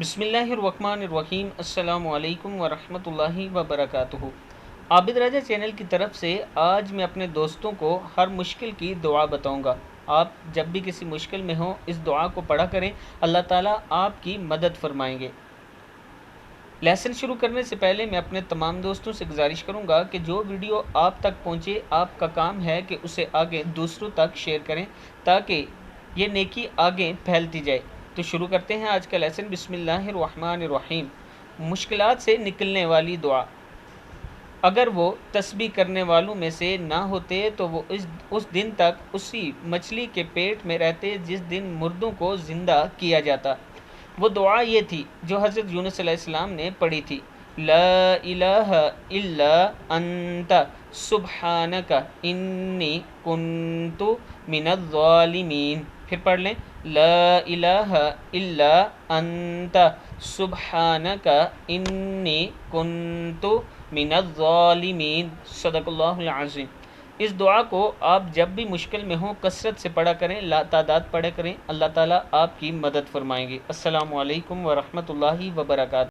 بسم اللہ الرحمن الرحیم۔ السلام علیکم ورحمۃ اللہ وبرکاتہ۔ عابد راجہ چینل کی طرف سے آج میں اپنے دوستوں کو ہر مشکل کی دعا بتاؤں گا۔ آپ جب بھی کسی مشکل میں ہوں اس دعا کو پڑھا کریں، اللہ تعالیٰ آپ کی مدد فرمائیں گے۔ لیسن شروع کرنے سے پہلے میں اپنے تمام دوستوں سے گزارش کروں گا کہ جو ویڈیو آپ تک پہنچے آپ کا کام ہے کہ اسے آگے دوسروں تک شیئر کریں تاکہ یہ نیکی آگے پھیلتی جائے۔ تو شروع کرتے ہیں آج کا لیسن۔ بسم اللہ الرحمن الرحیم۔ مشکلات سے نکلنے والی دعا۔ اگر وہ تسبیح کرنے والوں میں سے نہ ہوتے تو وہ اس دن تک اسی مچھلی کے پیٹ میں رہتے جس دن مردوں کو زندہ کیا جاتا۔ وہ دعا یہ تھی جو حضرت یونس علیہ السلام نے پڑھی تھی۔ لا الہ الا انت سبحانک انی کنت من الظالمین۔ پھر پڑھ لیں، لا الہ الا انت سبحانک انی کنت من الظالمین۔ صدق اللہ العظیم۔ اس دعا کو آپ جب بھی مشکل میں ہوں کثرت سے پڑھا کریں، لا تعداد پڑھا کریں، اللہ تعالیٰ آپ کی مدد فرمائیں گے۔ السلام علیکم ورحمۃ اللہ وبرکاتہ۔